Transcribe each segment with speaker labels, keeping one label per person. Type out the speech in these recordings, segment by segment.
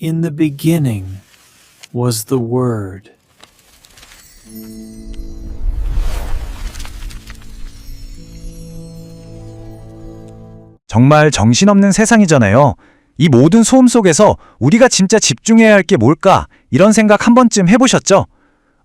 Speaker 1: In the beginning was the Word.
Speaker 2: 정말 정신없는 세상이잖아요. 이 모든 소음 속에서 우리가 진짜 집중해야 할 게 뭘까? 이런 생각 한 번쯤 해보셨죠?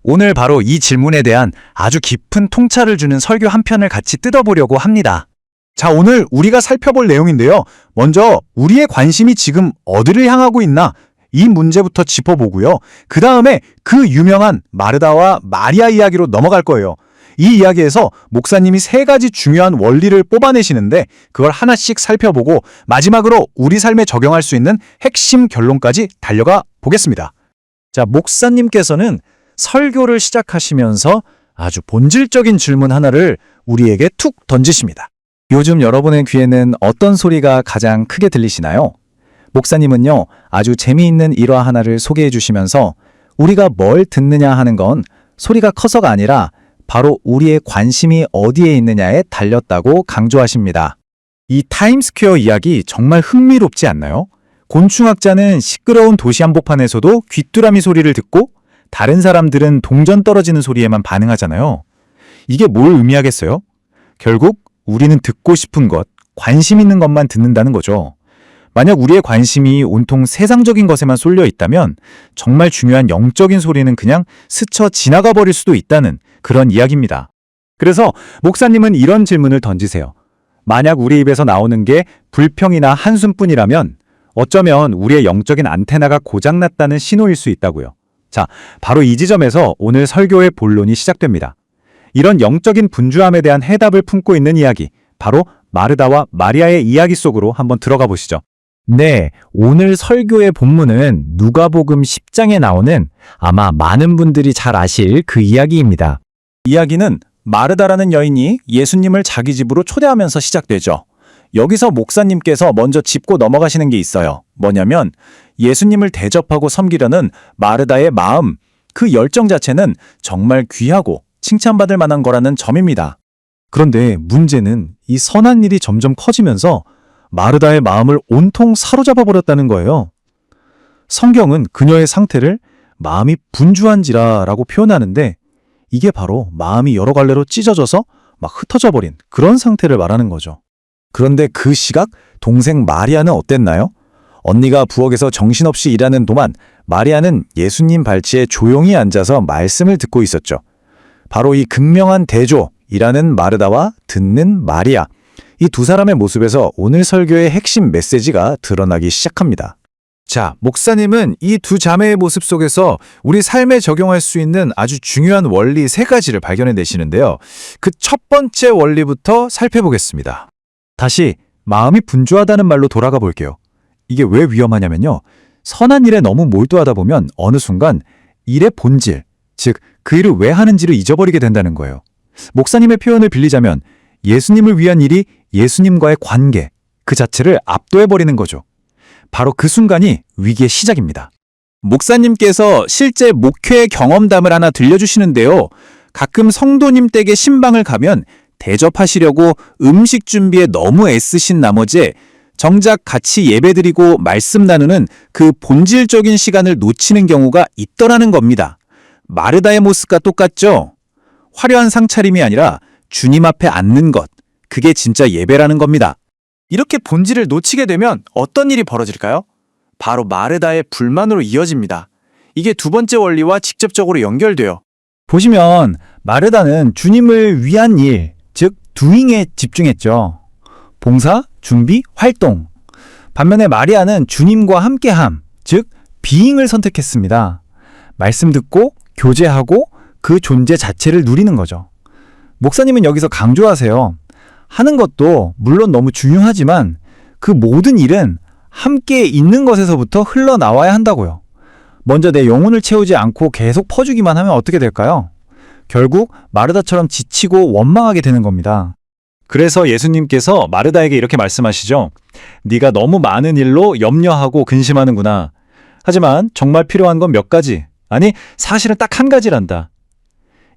Speaker 2: 오늘 바로 이 질문에 대한 아주 깊은 통찰을 주는 설교 한 편을 같이 뜯어보려고 합니다. 자, 오늘 우리가 살펴볼 내용인데요. 먼저 우리의 관심이 지금 어디를 향하고 있나? 이 문제부터 짚어보고요. 그 다음에 그 유명한 마르다와 마리아 이야기로 넘어갈 거예요. 이 이야기에서 목사님이 3가지 중요한 원리를 뽑아내시는데 그걸 하나씩 살펴보고 마지막으로 우리 삶에 적용할 수 있는 핵심 결론까지 달려가 보겠습니다. 자, 목사님께서는 설교를 시작하시면서 아주 본질적인 질문 하나를 우리에게 툭 던지십니다. 요즘 여러분의 귀에는 어떤 소리가 가장 크게 들리시나요? 목사님은요, 아주 재미있는 일화 하나를 소개해 주시면서 우리가 뭘 듣느냐 하는 건 소리가 커서가 아니라 바로 우리의 관심이 어디에 있느냐에 달렸다고 강조하십니다. 이 타임스퀘어 이야기 정말 흥미롭지 않나요? 곤충학자는 시끄러운 도시 한복판에서도 귀뚜라미 소리를 듣고 다른 사람들은 동전 떨어지는 소리에만 반응하잖아요. 이게 뭘 의미하겠어요? 결국 우리는 듣고 싶은 것, 관심 있는 것만 듣는다는 거죠. 만약 우리의 관심이 온통 세상적인 것에만 쏠려 있다면 정말 중요한 영적인 소리는 그냥 스쳐 지나가 버릴 수도 있다는 그런 이야기입니다. 그래서 목사님은 이런 질문을 던지세요. 만약 우리 입에서 나오는 게 불평이나 한숨뿐이라면 어쩌면 우리의 영적인 안테나가 고장났다는 신호일 수 있다고요. 자, 바로 이 지점에서 오늘 설교의 본론이 시작됩니다. 이런 영적인 분주함에 대한 해답을 품고 있는 이야기, 바로 마르다와 마리아의 이야기 속으로 한번 들어가 보시죠. 네, 오늘 설교의 본문은 누가복음 10장에 나오는 아마 많은 분들이 잘 아실 그 이야기입니다. 이야기는 마르다라는 여인이 예수님을 자기 집으로 초대하면서 시작되죠. 여기서 목사님께서 먼저 짚고 넘어가시는 게 있어요. 뭐냐면 예수님을 대접하고 섬기려는 마르다의 마음, 그 열정 자체는 정말 귀하고 칭찬받을 만한 거라는 점입니다. 그런데 문제는 이 선한 일이 점점 커지면서 마르다의 마음을 온통 사로잡아 버렸다는 거예요. 성경은 그녀의 상태를 마음이 분주한지라라고 표현하는데 이게 바로 마음이 여러 갈래로 찢어져서 막 흩어져 버린 그런 상태를 말하는 거죠. 그런데 그 시각 동생 마리아는 어땠나요? 언니가 부엌에서 정신없이 일하는 동안 마리아는 예수님 발치에 조용히 앉아서 말씀을 듣고 있었죠. 바로 이 극명한 대조이라는 마르다와 듣는 마리아, 이 두 사람의 모습에서 오늘 설교의 핵심 메시지가 드러나기 시작합니다. 자, 목사님은 이 두 자매의 모습 속에서 우리 삶에 적용할 수 있는 아주 중요한 원리 3가지를 발견해내시는데요. 그 첫 번째 원리부터 살펴보겠습니다. 다시 마음이 분주하다는 말로 돌아가 볼게요. 이게 왜 위험하냐면요. 선한 일에 너무 몰두하다 보면 어느 순간 일의 본질, 즉 그 일을 왜 하는지를 잊어버리게 된다는 거예요. 목사님의 표현을 빌리자면 예수님을 위한 일이 예수님과의 관계, 그 자체를 압도해버리는 거죠. 바로 그 순간이 위기의 시작입니다. 목사님께서 실제 목회 경험담을 하나 들려주시는데요. 가끔 성도님 댁에 신방을 가면 대접하시려고 음식 준비에 너무 애쓰신 나머지 정작 같이 예배드리고 말씀 나누는 그 본질적인 시간을 놓치는 경우가 있더라는 겁니다. 마르다의 모습과 똑같죠? 화려한 상차림이 아니라 주님 앞에 앉는 것, 그게 진짜 예배라는 겁니다. 이렇게 본질을 놓치게 되면 어떤 일이 벌어질까요? 바로 마르다의 불만으로 이어집니다. 이게 두 번째 원리와 직접적으로 연결돼요. 보시면 마르다는 주님을 위한 일, 즉 doing에 집중했죠. 봉사, 준비, 활동. 반면에 마리아는 주님과 함께함, 즉 being을 선택했습니다. 말씀 듣고 교제하고 그 존재 자체를 누리는 거죠. 목사님은 여기서 강조하세요. 하는 것도 물론 너무 중요하지만 그 모든 일은 함께 있는 것에서부터 흘러나와야 한다고요. 먼저 내 영혼을 채우지 않고 계속 퍼주기만 하면 어떻게 될까요? 결국 마르다처럼 지치고 원망하게 되는 겁니다. 그래서 예수님께서 마르다에게 이렇게 말씀하시죠. 네가 너무 많은 일로 염려하고 근심하는구나. 하지만 정말 필요한 건 몇 가지, 아니 사실은 딱 한 가지란다.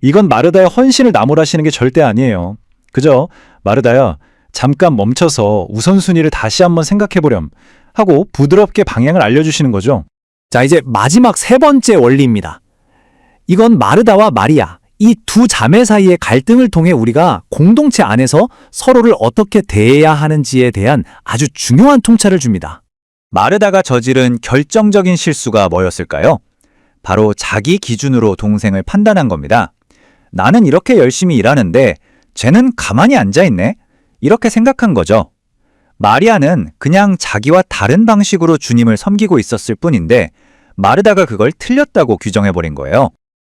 Speaker 2: 이건 마르다의 헌신을 나무라시는 게 절대 아니에요. 그저 마르다야, 잠깐 멈춰서 우선순위를 다시 한번 생각해보렴 하고 부드럽게 방향을 알려주시는 거죠.
Speaker 3: 자, 이제 마지막 세 번째 원리입니다. 이건 마르다와 마리아, 이 두 자매 사이의 갈등을 통해 우리가 공동체 안에서 서로를 어떻게 대해야 하는지에 대한 아주 중요한 통찰을 줍니다.
Speaker 2: 마르다가 저지른 결정적인 실수가 뭐였을까요? 바로 자기 기준으로 동생을 판단한 겁니다. 나는 이렇게 열심히 일하는데 쟤는 가만히 앉아있네? 이렇게 생각한 거죠. 마리아는 그냥 자기와 다른 방식으로 주님을 섬기고 있었을 뿐인데 마르다가 그걸 틀렸다고 규정해버린 거예요.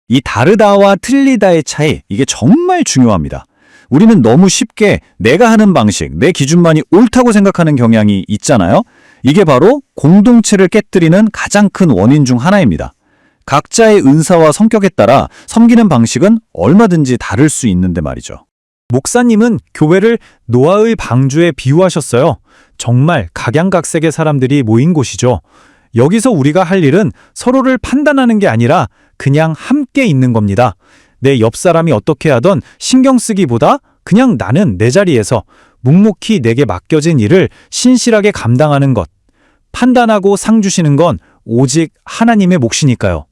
Speaker 2: 이 다르다와 틀리다의 차이, 이게 정말 중요합니다. 우리는 너무 쉽게 내가 하는 방식, 내 기준만이 옳다고 생각하는 경향이 있잖아요. 이게 바로 공동체를 깨뜨리는 가장 큰 원인 중 하나입니다. 각자의 은사와 성격에 따라 섬기는 방식은 얼마든지 다를 수 있는데 말이죠.
Speaker 3: 목사님은 교회를 노아의 방주에 비유하셨어요. 정말 각양각색의 사람들이 모인 곳이죠. 여기서 우리가 할 일은 서로를 판단하는 게 아니라 그냥 함께 있는 겁니다. 내 옆 사람이 어떻게 하던 신경 쓰기보다 그냥 나는 내 자리에서 묵묵히 내게 맡겨진 일을 신실하게 감당하는 것. 판단하고 상 주시는 건 오직 하나님의 몫이니까요.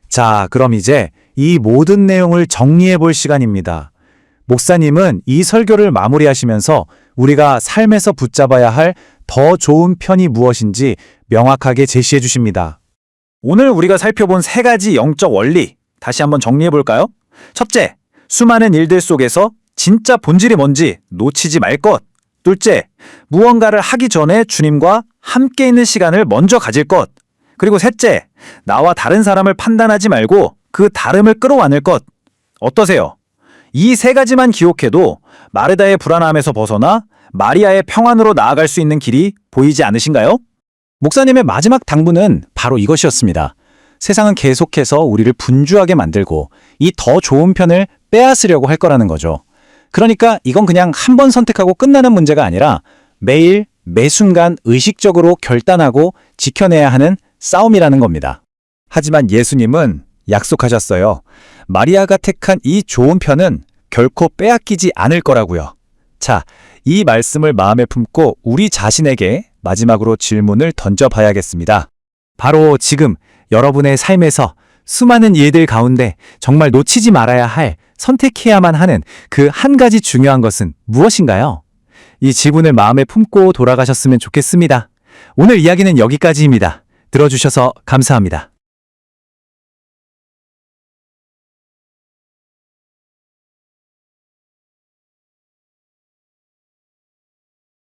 Speaker 2: 자, 그럼 이제 이 모든 내용을 정리해 볼 시간입니다. 목사님은 이 설교를 마무리하시면서 우리가 삶에서 붙잡아야 할 더 좋은 편이 무엇인지 명확하게 제시해 주십니다. 오늘 우리가 살펴본 세 가지 영적 원리, 다시 한번 정리해 볼까요? 첫째, 수많은 일들 속에서 진짜 본질이 뭔지 놓치지 말 것. 둘째, 무언가를 하기 전에 주님과 함께 있는 시간을 먼저 가질 것. 그리고 셋째, 나와 다른 사람을 판단하지 말고 그 다름을 끌어안을 것. 어떠세요? 이 세 가지만 기억해도 마르다의 불안함에서 벗어나 마리아의 평안으로 나아갈 수 있는 길이 보이지 않으신가요?
Speaker 3: 목사님의 마지막 당부는 바로 이것이었습니다.
Speaker 2: 세상은 계속해서 우리를 분주하게 만들고 이 더 좋은 편을 빼앗으려고 할 거라는 거죠. 그러니까 이건 그냥 한 번 선택하고 끝나는 문제가 아니라 매일, 매 순간 의식적으로 결단하고 지켜내야 하는 싸움이라는 겁니다. 하지만 예수님은 약속하셨어요. 마리아가 택한 이 좋은 편은 결코 빼앗기지 않을 거라고요. 자, 이 말씀을 마음에 품고 우리 자신에게 마지막으로 질문을 던져봐야겠습니다. 바로 지금 여러분의 삶에서 수많은 일들 가운데 정말 놓치지 말아야 할, 선택해야만 하는 그 한 가지 중요한 것은 무엇인가요? 이 질문을 마음에 품고 돌아가셨으면 좋겠습니다. 오늘 이야기는 여기까지입니다. 들어주셔서 감사합니다.